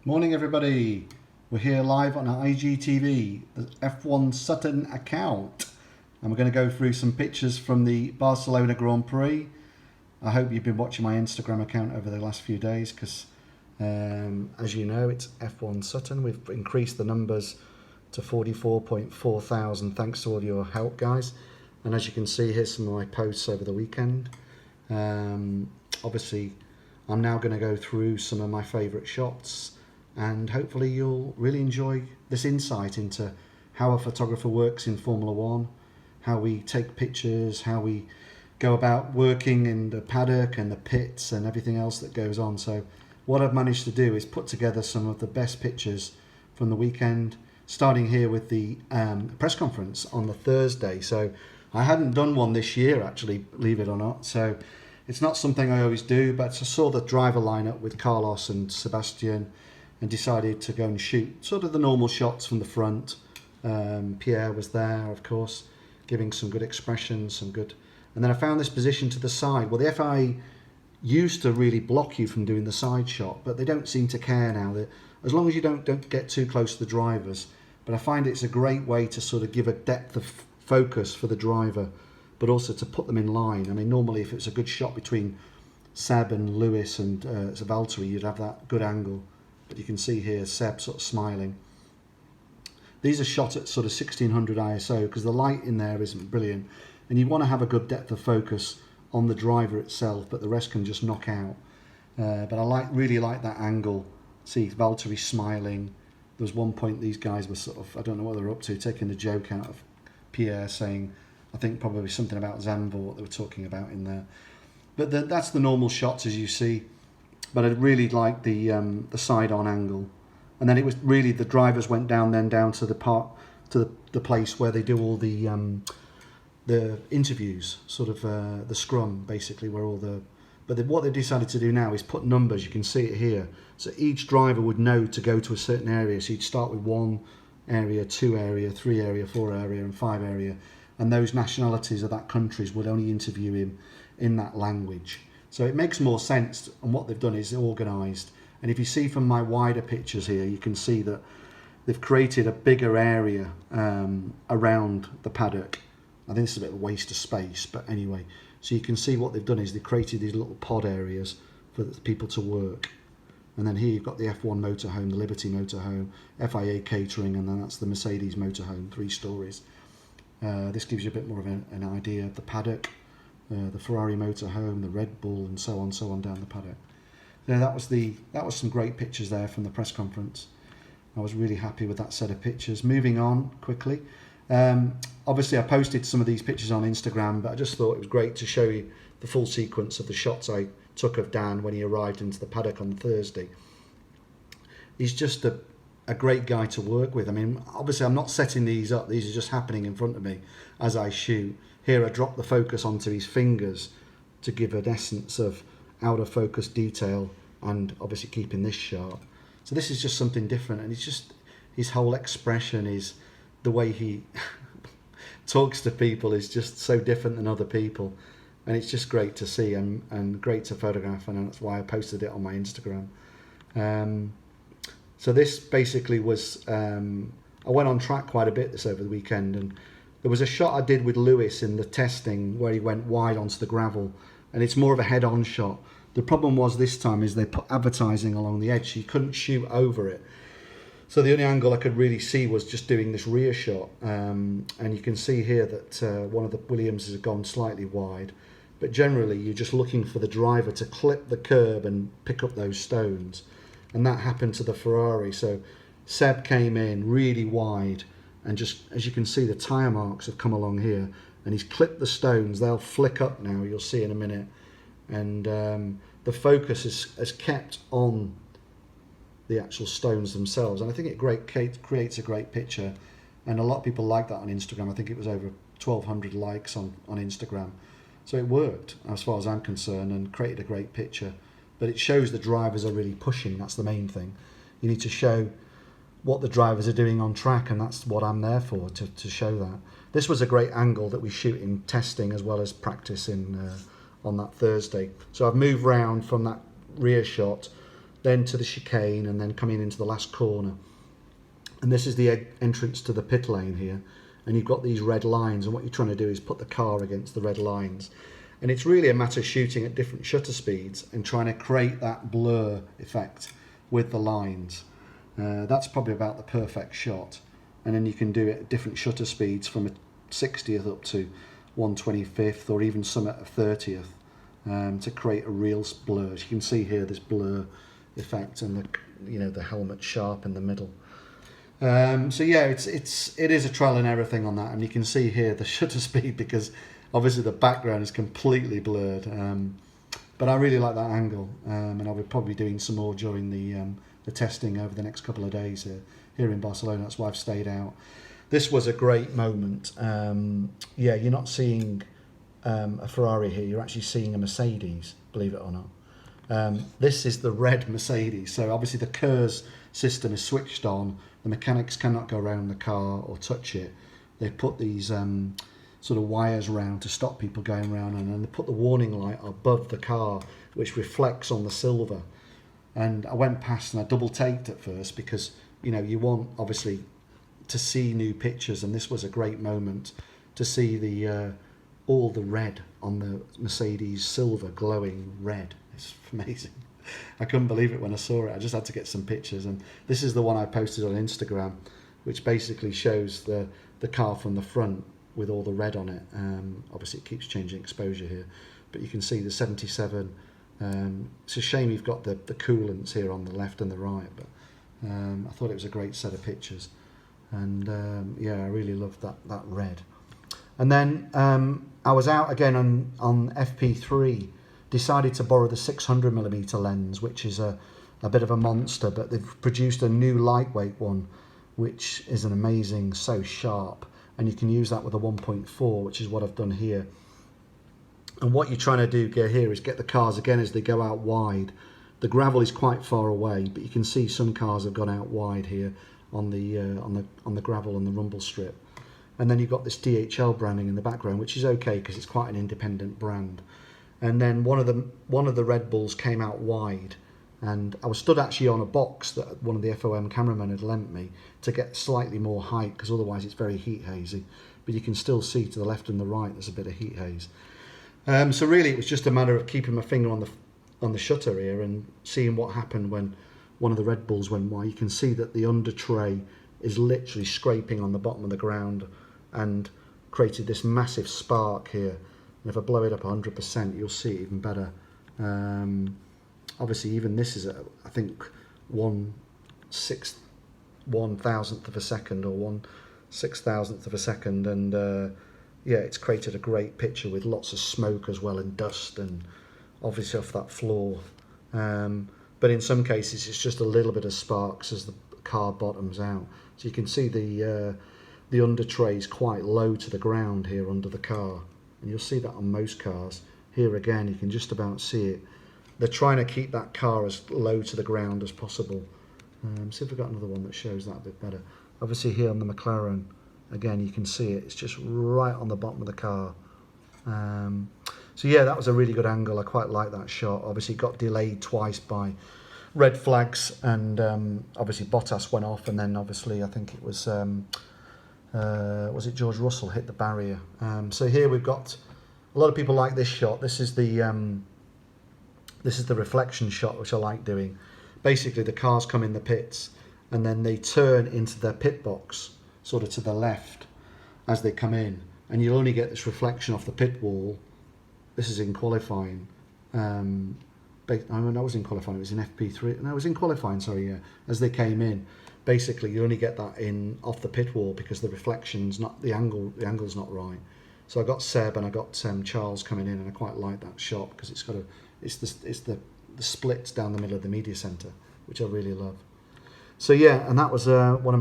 Morning everybody, we're here live on IGTV, the F1 Sutton account, and we're going to go through some pictures from the Barcelona Grand Prix. I hope you've been watching my Instagram account over the last few days because as you know, it's F1 Sutton. We've increased the numbers to 44.4 thousand thanks to all your help, guys. And as you can see, here's some of my posts over the weekend. Obviously I'm now going to go through some of my favourite shots, and hopefully you'll really enjoy this insight into how a photographer works in Formula One, how we take pictures, how we go about working in the paddock and the pits and everything else that goes on. So what I've managed to do is put together some of the best pictures from the weekend, starting here with the press conference on the Thursday. So I hadn't done one this year, actually, believe it or not. So it's not something I always do, but I saw the driver lineup with Carlos and Sebastian and decided to go and shoot sort of the normal shots from the front. Pierre was there, of course, giving some good expressions, some good. And then I found this position to the side. Well, the FIA used to really block you from doing the side shot, but they don't seem to care now. That as long as you don't get too close to the drivers. But I find it's a great way to sort of give a depth of focus for the driver, but also to put them in line. I mean, normally if it's a good shot between Seb and Lewis and Valtteri, you'd have that good angle. But you can see here Seb sort of smiling. These are shot at sort of 1600 ISO because the light in there isn't brilliant, and you want to have a good depth of focus on the driver itself, but the rest can just knock out. But I really like that angle. See Valtteri smiling. There was one point these guys were sort of, I don't know what they're up to, taking the joke out of Pierre, saying, I think probably something about Zandvoort they were talking about in there. But that's the normal shots as you see. But I really liked the side-on angle, and then it was really the drivers went down to the part to the place where they do all the interviews, sort of the scrum basically, where all the. But what they decided to do now is put numbers. You can see it here, so each driver would know to go to a certain area. So you'd start with 1 area, 2 area, 3 area, 4 area, and 5 area, and those nationalities of that countries would only interview him in that language. So it makes more sense, and what they've done is organised. And if you see from my wider pictures here, you can see that they've created a bigger area around the paddock. I think this is a bit of a waste of space, but anyway. So you can see what they've done is they've created these little pod areas for the people to work. And then here you've got the F1 motorhome, the Liberty motorhome, FIA catering, and then that's the Mercedes motorhome, 3 stories. This gives you a bit more of an idea of the paddock. The Ferrari motorhome, the Red Bull, and so on down the paddock. Yeah, that was some great pictures there from the press conference. I was really happy with that set of pictures. Moving on quickly. Obviously I posted some of these pictures on Instagram, but I just thought it was great to show you the full sequence of the shots I took of Dan when he arrived into the paddock on Thursday. He's just a great guy to work with. I mean, obviously I'm not setting these up. These are just happening in front of me as I shoot. Here I drop the focus onto his fingers to give an essence of out of focus detail, and obviously keeping this sharp. So this is just something different, and it's just his whole expression, is the way he talks to people is just so different than other people, and it's just great to see and great to photograph, and that's why I posted it on my Instagram. So this basically was, I went on track quite a bit this over the weekend, and there was a shot I did with Lewis in the testing where he went wide onto the gravel, and it's more of a head-on shot. The problem was this time is they put advertising along the edge, so you couldn't shoot over it. So the only angle I could really see was just doing this rear shot, and you can see here that one of the Williams has gone slightly wide, but generally you're just looking for the driver to clip the curb and pick up those stones, and that happened to the Ferrari. So Seb came in really wide, and just as you can see, the tyre marks have come along here, and he's clipped the stones. They'll flick up now, you'll see in a minute. And the focus is kept on the actual stones themselves. And I think it creates a great picture. And a lot of people like that on Instagram. I think it was over 1,200 likes on Instagram. So it worked, as far as I'm concerned, and created a great picture. But it shows the drivers are really pushing. That's the main thing. You need to show what the drivers are doing on track, and that's what I'm there for, to show that. This was a great angle that we shoot in testing as well as practice on that Thursday. So I've moved round from that rear shot then to the chicane, and then coming into the last corner. And this is the entrance to the pit lane here, and you've got these red lines, and what you're trying to do is put the car against the red lines. And it's really a matter of shooting at different shutter speeds and trying to create that blur effect with the lines. That's probably about the perfect shot. And then you can do it at different shutter speeds from a 60th up to 125th, or even some at a 30th, to create a real blur. As you can see here, this blur effect, and the helmet sharp in the middle. So yeah, it is a trial and error thing on that, and you can see here the shutter speed, because obviously the background is completely blurred. But I really like that angle, and I'll be probably doing some more during the testing over the next couple of days here in Barcelona. That's why I've stayed out. This was a great moment. Yeah, you're not seeing a Ferrari here, you're actually seeing a Mercedes, believe it or not. This is the red Mercedes, so obviously the KERS system is switched on. The mechanics cannot go around the car or touch it. They've put these sort of wires around to stop people going around, and then they put the warning light above the car, which reflects on the silver. And I went past and I double taked at first, because you want obviously to see new pictures, and this was a great moment to see the all the red on the Mercedes silver glowing red. It's amazing. I couldn't believe it when I saw it. I just had to get some pictures, and this is the one I posted on Instagram, which basically shows the car from the front with all the red on it. Obviously it keeps changing exposure here, but you can see the 77. It's a shame you've got the coolants here on the left and the right, but I thought it was a great set of pictures, and yeah, I really loved that red. And then I was out again on FP3, decided to borrow the 600mm lens, which is a bit of a monster, but they've produced a new lightweight one, which is an amazing, so sharp, and you can use that with a 1.4, which is what I've done here. And what you're trying to do here is get the cars, again, as they go out wide. The gravel is quite far away, but you can see some cars have gone out wide here on the gravel and the rumble strip. And then you've got this DHL branding in the background, which is okay because it's quite an independent brand. And then one of the Red Bulls came out wide, and I was stood actually on a box that one of the FOM cameramen had lent me to get slightly more height, because otherwise it's very heat hazy. But you can still see to the left and the right there's a bit of heat haze. So really it was just a matter of keeping my finger on the shutter here and seeing what happened when one of the Red Bulls went wide. You can see that the under tray is literally scraping on the bottom of the ground and created this massive spark here. And if I blow it up 100%, you'll see it even better. Obviously, even this is, I think, 1/1000th of a second, or 1/6000th of a second, and yeah, it's created a great picture with lots of smoke as well, and dust, and obviously off that floor. But in some cases, it's just a little bit of sparks as the car bottoms out. So you can see the under tray is quite low to the ground here under the car. And you'll see that on most cars. Here again, you can just about see it. They're trying to keep that car as low to the ground as possible. See if we've got another one that shows that a bit better. Obviously here on the McLaren, again, you can see it. It's just right on the bottom of the car. So yeah, that was a really good angle. I quite like that shot. Obviously it got delayed twice by red flags, and obviously Bottas went off, and then obviously I think it was it George Russell hit the barrier. So here we've got, a lot of people like this shot. This is the reflection shot, which I like doing. Basically the cars come in the pits, and then they turn into their pit box, sort of to the left as they come in, and you'll only get this reflection off the pit wall. This is in qualifying. I mean, I was in qualifying, it was in FP3. No, it was in qualifying, sorry, yeah. As they came in, basically you only get that in off the pit wall because the reflection's not, the angle's not right. So I got Seb and I got Charles coming in, and I quite like that shot because it's got it's the splits down the middle of the media centre, which I really love. So yeah, and that was one of